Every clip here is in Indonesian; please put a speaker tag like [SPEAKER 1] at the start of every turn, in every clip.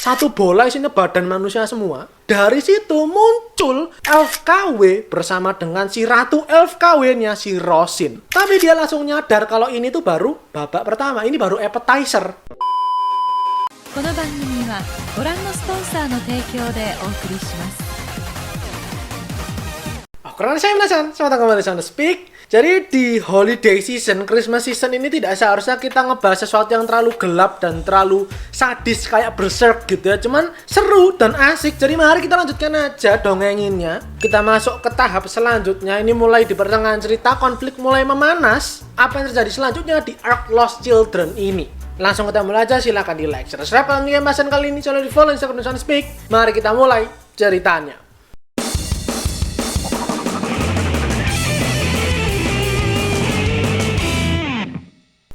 [SPEAKER 1] Satu bola isinya badan manusia semua. Dari situ muncul elf KW bersama dengan si ratu elf KW-nya si Rosin. Tapi dia langsung nyadar kalau ini tuh baru babak pertama, ini baru appetizer.
[SPEAKER 2] この番組はご覧のスポンサーの提供でお送りします。
[SPEAKER 1] Karena saya penasaran, selamat datang kembali di Sound Speak. Jadi di holiday season, Christmas season ini tidak seharusnya kita ngebahas sesuatu yang terlalu gelap dan terlalu sadis kayak berserk gitu ya. Cuman seru dan asik. Jadi mari kita lanjutkan aja dongenginnya. Kita masuk ke tahap selanjutnya. Ini mulai di pertengahan cerita, konflik mulai memanas. Apa yang terjadi selanjutnya di Ark Lost Children ini? Langsung kita mulai aja, silahkan di like, share, subscribe. Kalau ingin bahasan kali ini, jangan di follow Instagram Sound Speak. Mari kita mulai ceritanya.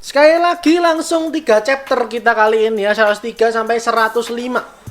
[SPEAKER 1] Sekali lagi langsung 3 chapter kita kali ini ya, 103 sampai 105.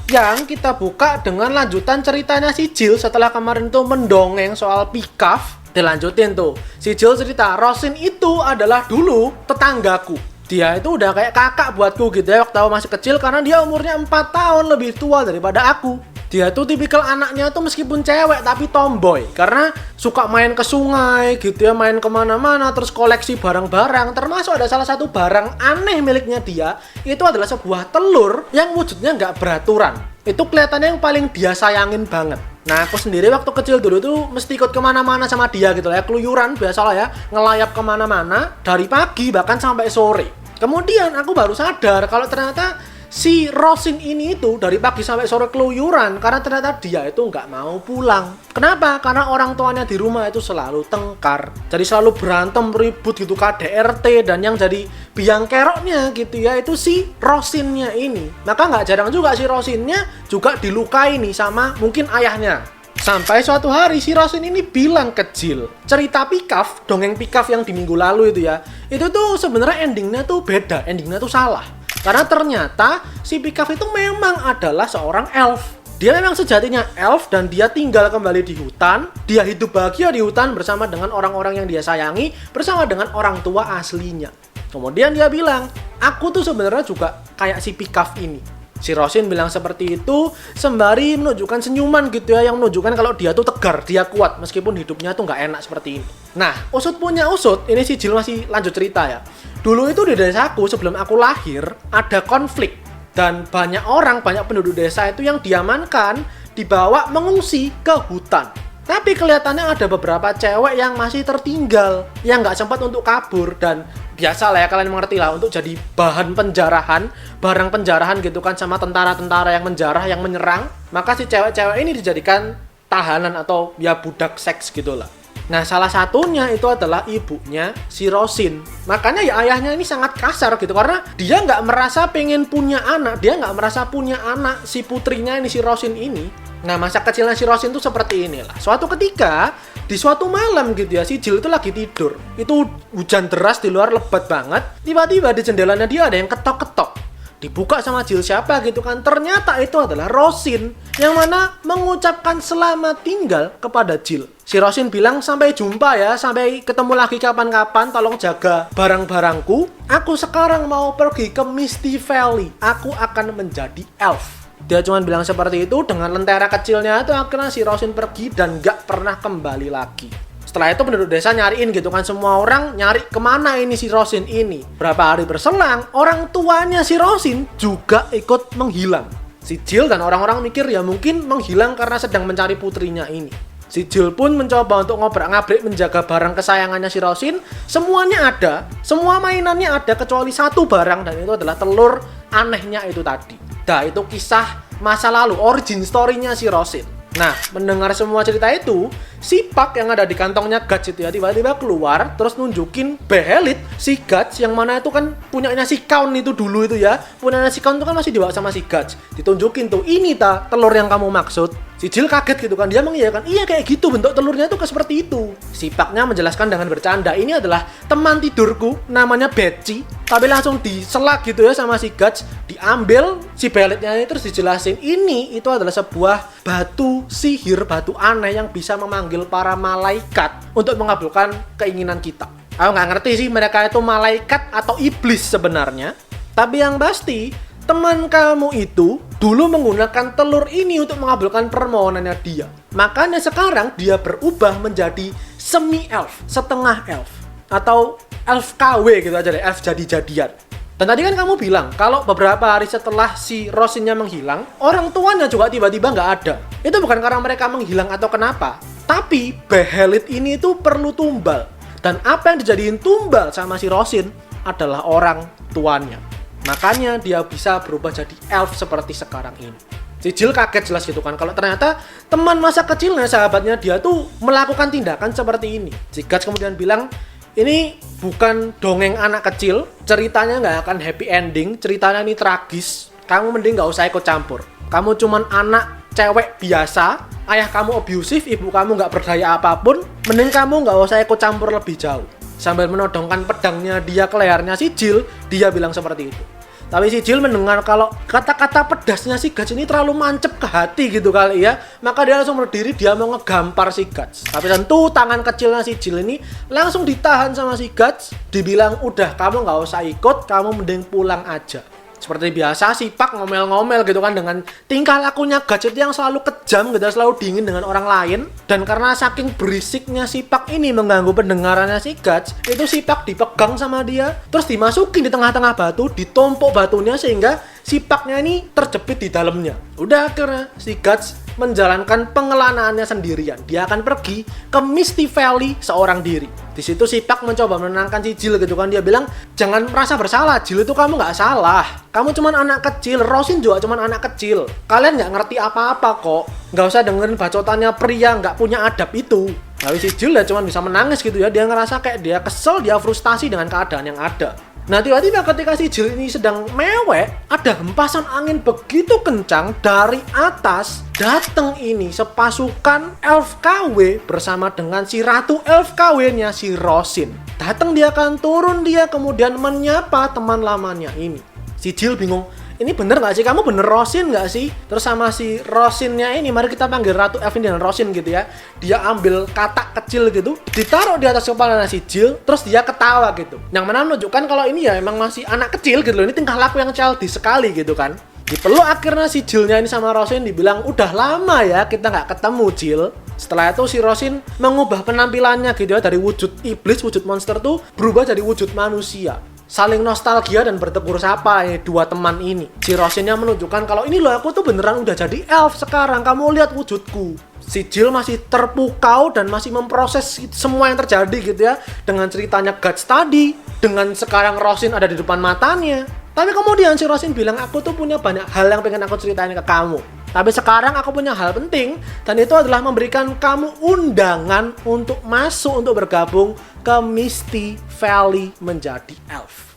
[SPEAKER 1] Yang kita buka dengan lanjutan ceritanya si Jill setelah kemarin tuh mendongeng soal Pikaf. Dilanjutin tuh. Si Jill cerita, Rosin itu adalah dulu tetanggaku. Dia itu udah kayak kakak buatku gitu ya waktu aku masih kecil karena dia umurnya 4 tahun lebih tua daripada aku. Dia tuh tipikal anaknya tuh meskipun cewek tapi tomboy karena suka main ke sungai gitu ya, main kemana-mana, terus koleksi barang-barang. Termasuk ada salah satu barang aneh miliknya dia, itu adalah sebuah telur yang wujudnya nggak beraturan. Itu kelihatannya yang paling dia sayangin banget. Nah, aku sendiri waktu kecil dulu tuh mesti ikut kemana-mana sama dia gitu lah ya, keluyuran biasalah ya, ngelayap kemana-mana dari pagi bahkan sampai sore. Kemudian aku baru sadar kalau ternyata si Rosin ini itu dari pagi sampai sore keluyuran karena ternyata dia itu nggak mau pulang. Kenapa? Karena orang tuanya di rumah itu selalu tengkar. Jadi selalu berantem, ribut gitu, KDRT, dan yang jadi biang keroknya gitu ya itu si Rosinnya ini. Maka nggak jarang juga si Rosinnya juga dilukai nih sama mungkin ayahnya. Sampai suatu hari si Rosin ini bilang ke Jill, cerita Pikaf, dongeng Pikaf yang di minggu lalu itu ya, itu tuh sebenarnya endingnya tuh beda, endingnya tuh salah. Karena ternyata si Pikaf itu memang adalah seorang elf. Dia memang sejatinya elf dan dia tinggal kembali di hutan. Dia hidup bahagia di hutan bersama dengan orang-orang yang dia sayangi, bersama dengan orang tua aslinya. Kemudian dia bilang, aku tuh sebenarnya juga kayak si Pikaf ini. Si Rosin bilang seperti itu sembari menunjukkan senyuman gitu ya, yang menunjukkan kalau dia tuh tegar, dia kuat meskipun hidupnya tuh nggak enak seperti ini. Nah, usut punya usut, ini si Jill masih lanjut cerita ya. Dulu itu di desaku sebelum aku lahir ada konflik dan banyak orang, banyak penduduk desa itu yang diamankan, dibawa mengungsi ke hutan. Tapi kelihatannya ada beberapa cewek yang masih tertinggal, yang nggak sempat untuk kabur dan biasa lah ya, kalian mengerti lah, untuk jadi bahan penjarahan, barang penjarahan gitu kan sama tentara-tentara yang menjarah, yang menyerang. Maka si cewek-cewek ini dijadikan tahanan atau ya budak seks gitu lah. Nah, salah satunya itu adalah ibunya si Rosin. Makanya ya ayahnya ini sangat kasar gitu karena dia nggak merasa pengen punya anak, dia nggak merasa punya anak si putrinya ini si Rosin ini. Nah, masa kecilnya si Rosin tuh seperti inilah. Suatu ketika, di suatu malam gitu ya, si Jill itu lagi tidur. Itu hujan deras di luar, lebat banget. Tiba-tiba di jendelanya dia ada yang ketok-ketok. Dibuka sama Jill, siapa gitu kan. Ternyata itu adalah Rosin, yang mana mengucapkan selamat tinggal kepada Jill. Si Rosin bilang, sampai jumpa ya, sampai ketemu lagi kapan-kapan, tolong jaga barang-barangku. Aku sekarang mau pergi ke Misty Valley. Aku akan menjadi elf. Dia cuma bilang seperti itu dengan lentera kecilnya itu. Akhirnya si Rosin pergi dan gak pernah kembali lagi. Setelah itu penduduk desa nyariin gitu kan, semua orang nyari kemana ini si Rosin ini. Berapa hari berselang, orang tuanya si Rosin juga ikut menghilang. Si Jill dan orang-orang mikir ya mungkin menghilang karena sedang mencari putrinya ini. Si Jill pun mencoba untuk ngobrak-ngabrik menjaga barang kesayangannya si Rosin. Semuanya ada, semua mainannya ada kecuali satu barang, dan itu adalah telur anehnya itu tadi. Nah, itu kisah masa lalu, origin story-nya si Rosin. Nah, mendengar semua cerita itu, si Puck yang ada di kantongnya Guts itu ya tiba-tiba keluar terus nunjukin Behelit si Guts, yang mana itu kan punyanya si Count itu dulu itu ya. Punyanya si Count itu kan masih dibawa sama si Guts. Ditunjukin tuh, ini telur yang kamu maksud. Si Jill kaget gitu kan, dia mengiyakan, iya kayak gitu, bentuk telurnya tuh seperti itu. Si Pucknya menjelaskan dengan bercanda, ini adalah teman tidurku, namanya Betsy. Tapi langsung diselak gitu ya sama si Guts, diambil si Behelitnya ini terus dijelasin, ini itu adalah sebuah batu sihir, batu aneh yang bisa memanggil para malaikat untuk mengabulkan keinginan kita. Aku nggak ngerti sih mereka itu malaikat atau iblis sebenarnya. Tapi yang pasti, teman kamu itu dulu menggunakan telur ini untuk mengabulkan permohonannya dia. Makanya sekarang dia berubah menjadi semi-elf, setengah elf. Atau elf KW gitu aja deh, elf jadi-jadian. Dan tadi kan kamu bilang, kalau beberapa hari setelah si Rosinnya menghilang, orang tuanya juga tiba-tiba nggak ada. Itu bukan karena mereka menghilang atau kenapa. Tapi Behelit ini tuh perlu tumbal. Dan apa yang dijadiin tumbal sama si Rosin adalah orang tuanya. Makanya dia bisa berubah jadi elf seperti sekarang ini. Si Jill kaget jelas gitu kan, kalau ternyata teman masa kecilnya, sahabatnya dia tuh melakukan tindakan seperti ini. Si Guts kemudian bilang, ini bukan dongeng anak kecil, ceritanya nggak akan happy ending, ceritanya ini tragis. Kamu mending nggak usah ikut campur. Kamu cuman anak cewek biasa, ayah kamu abusive, ibu kamu nggak berdaya apapun, mending kamu nggak usah ikut campur lebih jauh. Sambil menodongkan pedangnya dia ke lehernya si Jill, dia bilang seperti itu. Tapi si Jill mendengar kalau kata-kata pedasnya si Guts ini terlalu mancep ke hati gitu kali ya. Maka dia langsung berdiri, dia mau ngegampar si Guts. Tapi tentu tangan kecilnya si Jill ini langsung ditahan sama si Guts. Dibilang, udah kamu gak usah ikut, kamu mending pulang aja. Seperti biasa si Pak ngomel-ngomel gitu kan, dengan tingkah lakunya Guts itu yang selalu kejam gitu, selalu dingin dengan orang lain. Dan karena saking berisiknya si Pak ini mengganggu pendengarannya si Guts, itu si Pak dipegang sama dia, terus dimasukin di tengah-tengah batu, ditumpuk batunya sehingga si Paknya ini terjepit di dalamnya. Udah akhirnya si Guts menjalankan pengelanaannya sendirian. Dia akan pergi ke Misty Valley seorang diri. Di situ si Pak mencoba menenangkan si Jill gitu kan. Dia bilang, jangan merasa bersalah, Jill itu kamu nggak salah. Kamu cuman anak kecil, Rosin juga cuman anak kecil. Kalian nggak ngerti apa-apa kok. Nggak usah dengerin bacotannya pria nggak punya adab itu. Tapi si Jill ya cuman bisa menangis gitu ya. Dia ngerasa kayak dia kesel, dia frustasi dengan keadaan yang ada. Nah tiba-tiba ketika si Jill ini sedang mewek, ada hempasan angin begitu kencang dari atas. Datang ini sepasukan elf KW bersama dengan si ratu elf KW-nya si Rosin. Datang dia akan turun, dia kemudian menyapa teman lamanya ini. Si Jill bingung, ini bener gak sih? Kamu bener Rosin gak sih? Terus sama si Rosinnya ini, mari kita panggil Ratu Elf dengan Rosin gitu ya. Dia ambil katak kecil gitu, ditaruh di atas kepala si Jill, terus dia ketawa gitu. Yang mana menunjukkan kalau ini ya emang masih anak kecil gitu loh. Ini tingkah laku yang childish sekali gitu kan. Dipeluk akhirnya si Jill-nya ini sama Rosin, dibilang, udah lama ya kita gak ketemu Jill. Setelah itu si Rosin mengubah penampilannya gitu ya, dari wujud iblis, wujud monster tuh berubah jadi wujud manusia. Saling nostalgia dan bertegur sapa dua teman ini. Si Rosinnya menunjukkan kalau ini loh, aku tuh beneran udah jadi elf sekarang, kamu lihat wujudku. Si Jill masih terpukau dan masih memproses semua yang terjadi gitu ya, dengan ceritanya Guts tadi, dengan sekarang Rosin ada di depan matanya. Tapi kemudian si Rosin bilang, aku tuh punya banyak hal yang pengen aku ceritain ke kamu. Tapi sekarang aku punya hal penting, dan itu adalah memberikan kamu undangan untuk masuk, untuk bergabung ke Misty Valley menjadi elf.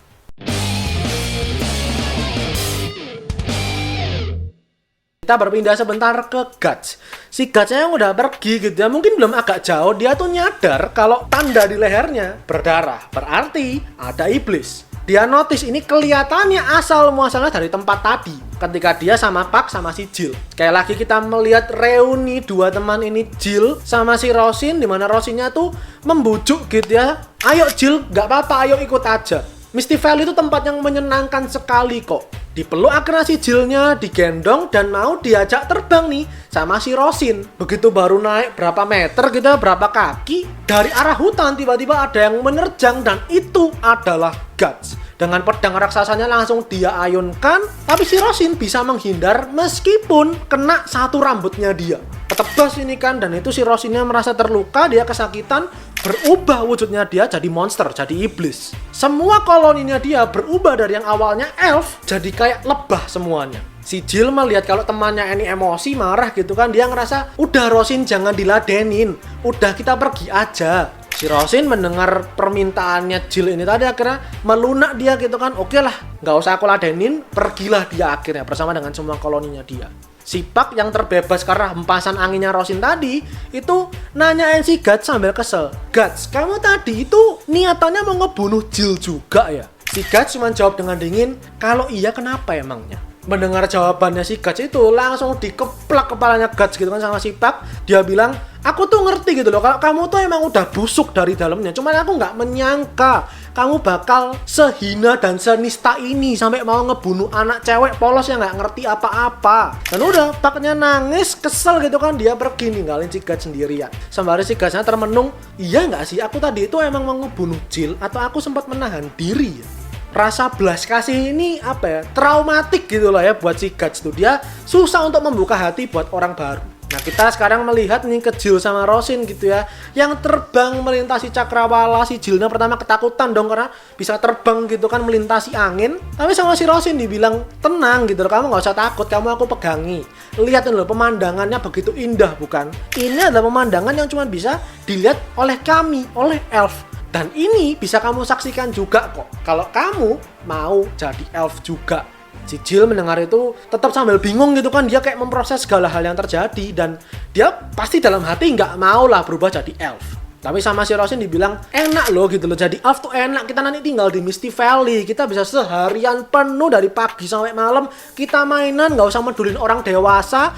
[SPEAKER 1] Kita berpindah sebentar ke Guts. Si Gutsnya yang udah pergi gitu ya, mungkin belum agak jauh, dia tuh nyadar kalau tanda di lehernya berdarah. Berarti ada iblis. Dia notice ini kelihatannya asal muasalnya dari tempat tadi, ketika dia sama Pak sama si Jill. Sekali lagi kita melihat reuni dua teman ini, Jill sama si Rosin, dimana Rosinnya tuh membujuk gitu ya. Ayo Jill, gak apa-apa, ayo ikut aja. Misty Valley itu tempat yang menyenangkan sekali kok. Dipeluk akhirnya si Jill-nya, digendong dan mau diajak terbang nih sama si Rosin. Begitu baru naik berapa meter gitu, berapa kaki, dari arah hutan tiba-tiba ada yang menerjang dan itu adalah Guts. Dengan pedang raksasanya langsung dia ayunkan, tapi si Rosin bisa menghindar meskipun kena satu rambutnya dia. Ketebas ini kan, dan itu si Rosinnya merasa terluka, dia kesakitan, berubah wujudnya dia jadi monster, jadi iblis. Semua koloninya dia berubah dari yang awalnya elf jadi kayak lebah semuanya. Si Jill melihat kalau temannya ini emosi, marah gitu kan, dia ngerasa, udah Rosin jangan diladenin, udah kita pergi aja. Si Rosin mendengar permintaannya Jill ini tadi akhirnya melunak dia gitu kan, oke lah, nggak usah aku ladenin, pergilah dia akhirnya bersama dengan semua koloninya dia. Si Pak yang terbebas karena hempasan anginnya Rosin tadi itu nanyain si Guts sambil kesel, Guts, kamu tadi itu niatannya mau ngebunuh Jill juga ya? Si Guts cuma jawab dengan dingin, kalau iya kenapa emangnya? Mendengar jawabannya si Guts itu langsung dikeplak kepalanya Guts gitu kan sama si Pak. Dia bilang, aku tuh ngerti gitu loh kalau kamu tuh emang udah busuk dari dalamnya, cuman aku nggak menyangka kamu bakal sehina dan senista ini sampai mau ngebunuh anak cewek polos yang nggak ngerti apa-apa. Dan udah, Paknya nangis, kesel gitu kan, dia pergi ninggalin si Guts sendirian. Sembari si Gutsnya termenung, iya nggak sih aku tadi itu emang mau ngebunuh Jill atau aku sempat menahan diri ya? Rasa belas kasih ini apa ya, traumatik gitu lah ya buat si Guts tuh. Dia susah untuk membuka hati buat orang baru. Nah, kita sekarang melihat nih ke Jill sama Rosin gitu ya, yang terbang melintasi cakrawala. Si Jillnya pertama ketakutan dong karena bisa terbang gitu kan melintasi angin. Tapi sama si Rosin dibilang tenang gitu loh, kamu nggak usah takut, kamu aku pegangi. Lihat loh, pemandangannya begitu indah bukan? Ini adalah pemandangan yang cuma bisa dilihat oleh kami, oleh elf. Dan ini bisa kamu saksikan juga kok kalau kamu mau jadi elf juga. Si Jill mendengar itu tetap sambil bingung gitu kan, dia kayak memproses segala hal yang terjadi dan dia pasti dalam hati nggak mau lah berubah jadi elf. Tapi sama si Rosin dibilang enak loh gitu loh, jadi elf tuh enak, kita nanti tinggal di Misty Valley, kita bisa seharian penuh dari pagi sampai malam, kita mainan nggak usah medulin orang dewasa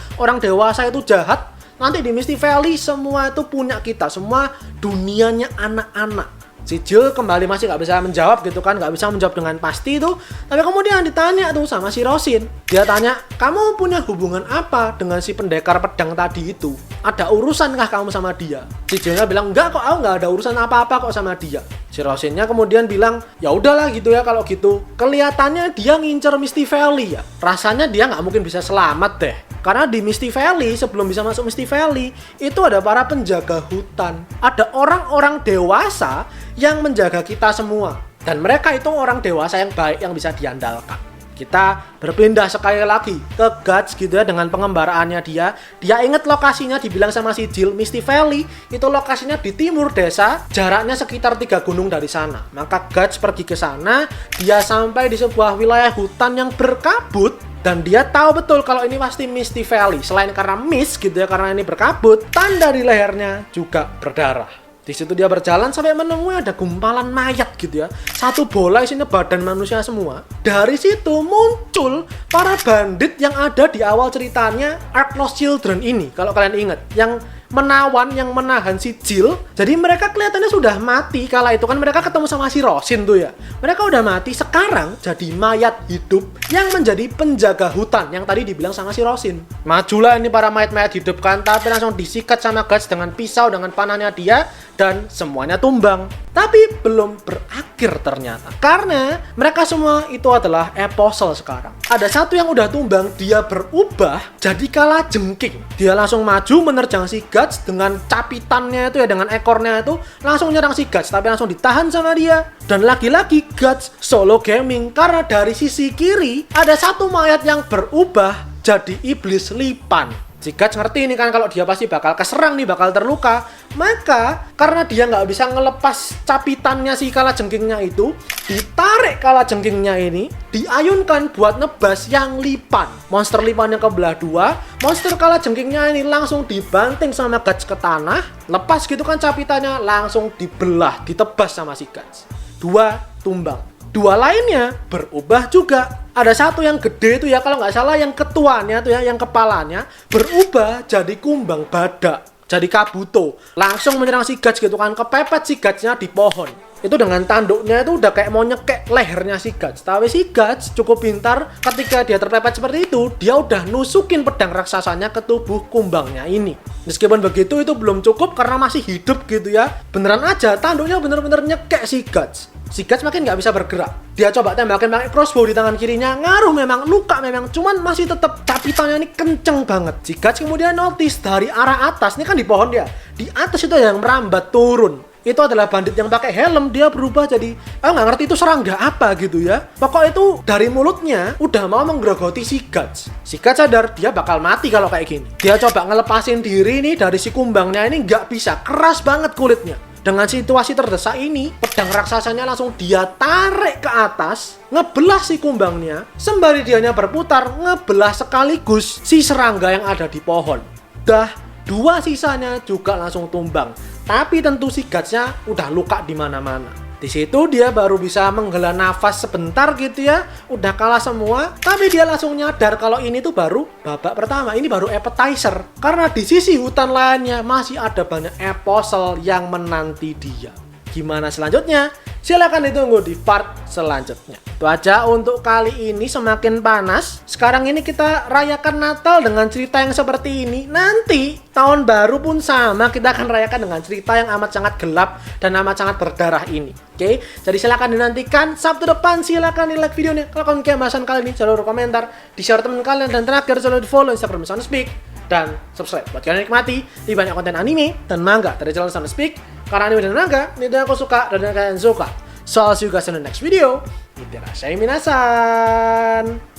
[SPEAKER 1] itu jahat. Nanti di Misty Valley semua itu punya kita, semua dunianya anak-anak. Si Jill kembali masih nggak bisa menjawab gitu kan, nggak bisa menjawab dengan pasti tuh. Tapi kemudian ditanya tuh sama si Rosin. Dia tanya, kamu punya hubungan apa dengan si pendekar pedang tadi itu? Ada urusankah kamu sama dia? Si Jillnya bilang, enggak kok, aku nggak ada urusan apa-apa kok sama dia. Si Rosinnya kemudian bilang, ya udahlah gitu ya kalau gitu. Kelihatannya dia ngincer Misty Valley ya. Rasanya dia nggak mungkin bisa selamat deh. Karena di Misty Valley, sebelum bisa masuk Misty Valley, itu ada para penjaga hutan. Ada orang-orang dewasa yang menjaga kita semua. Dan mereka itu orang dewasa yang baik, yang bisa diandalkan. Kita berpindah sekali lagi ke Guts gitu ya, dengan pengembaraannya dia. Dia inget lokasinya, dibilang sama si Jill, Misty Valley itu lokasinya di timur desa, jaraknya sekitar 3 gunung dari sana. Maka Guts pergi ke sana, dia sampai di sebuah wilayah hutan yang berkabut. Dan dia tahu betul kalau ini pasti Misty Valley. Selain karena mist gitu ya, karena ini berkabut, tanda di lehernya juga berdarah. Di situ dia berjalan sampai menemui ada gumpalan mayat gitu ya. Satu bola isinya badan manusia semua. Dari situ muncul para bandit yang ada di awal ceritanya Ark Lost Children ini. Kalau kalian ingat, yang menahan si Jill. Jadi mereka kelihatannya sudah mati kala itu kan, mereka ketemu sama si Rosin tuh ya. Mereka udah mati, sekarang jadi mayat hidup yang menjadi penjaga hutan yang tadi dibilang sama si Rosin. Majulah ini para mayat-mayat hidup kan, tapi langsung disikat sama Guts dengan pisau dengan panahnya dia dan semuanya tumbang. Tapi belum berakhir ternyata, karena mereka semua itu adalah apostle sekarang. Ada satu yang udah tumbang, dia berubah jadi kalajengking. Dia langsung maju menerjang si Guts dengan capitannya itu ya, dengan ekornya itu langsung nyerang si Guts, tapi langsung ditahan sama dia. Dan lagi-lagi Guts solo gaming, karena dari sisi kiri ada satu mayat yang berubah jadi iblis lipan. Si Guts ngerti ini kan kalau dia pasti bakal keserang nih, bakal terluka. Maka karena dia nggak bisa ngelepas capitannya si kalajengkingnya itu, ditarik kalajengkingnya ini, diayunkan buat nebas yang lipan. Monster lipannya kebelah dua, monster kalajengkingnya ini langsung dibanting sama Guts ke tanah. Lepas gitu kan capitannya, langsung dibelah, ditebas sama si Guts. 2 tumbang. 2 lainnya berubah juga. Ada satu yang gede itu ya, kalau nggak salah yang ketuanya tuh ya, yang kepalanya berubah jadi kumbang badak, jadi Kabuto. Langsung menyerang si Guts gitu kan, kepepet si Gutsnya di pohon. Itu dengan tanduknya itu udah kayak mau nyekek lehernya si Guts. Tapi si Guts cukup pintar, ketika dia terpepet seperti itu, dia udah nusukin pedang raksasanya ke tubuh kumbangnya ini. Meskipun begitu itu belum cukup karena masih hidup gitu ya. Beneran aja tanduknya bener-bener nyekek si Guts. Si Guts makin nggak bisa bergerak. Dia coba tembakin pakai crossbow di tangan kirinya, ngaruh memang, luka memang, cuman masih tetap capitannya ini kenceng banget. Si Guts kemudian notice dari arah atas, ini kan di pohon dia, di atas itu yang merambat turun. Itu adalah bandit yang pakai helm, dia berubah jadi, nggak ngerti itu serangga apa gitu ya. Pokoknya itu dari mulutnya udah mau menggerogoti si Guts. Si Guts sadar dia bakal mati kalau kayak gini. Dia coba ngelepasin diri nih dari si kumbangnya ini, nggak bisa, keras banget kulitnya. Dengan situasi terdesak ini, pedang raksasanya langsung dia tarik ke atas, ngebelah si kumbangnya, sembari dianya berputar, ngebelah sekaligus si serangga yang ada di pohon. Dah, 2 sisanya juga langsung tumbang. Tapi tentu si Gutsnya udah luka di mana-mana. Di situ dia baru bisa menghela nafas sebentar gitu ya, udah kalah semua. Tapi dia langsung nyadar kalau ini tuh baru babak pertama, ini baru appetizer. Karena di sisi hutan lainnya masih ada banyak apostle yang menanti dia. Gimana selanjutnya? Silahkan ditunggu di part selanjutnya. Itu aja untuk kali ini, semakin panas. Sekarang ini kita rayakan Natal dengan cerita yang seperti ini. Nanti tahun baru pun sama, kita akan rayakan dengan cerita yang amat sangat gelap dan amat sangat berdarah ini. Oke, jadi silahkan dinantikan. Sabtu depan silahkan di like videonya. Kalau kalian kemasan kali ini, jangan lupa komentar, di share teman kalian, dan terakhir jangan lupa di follow Instagram Soundspeak dan subscribe buat kalian nikmati di banyak konten anime dan manga dari channel Soundspeak. Karena anime dan manga itu yang aku suka dan yang kalian suka. So I'll see you guys in the next video. Itterasshai minasan.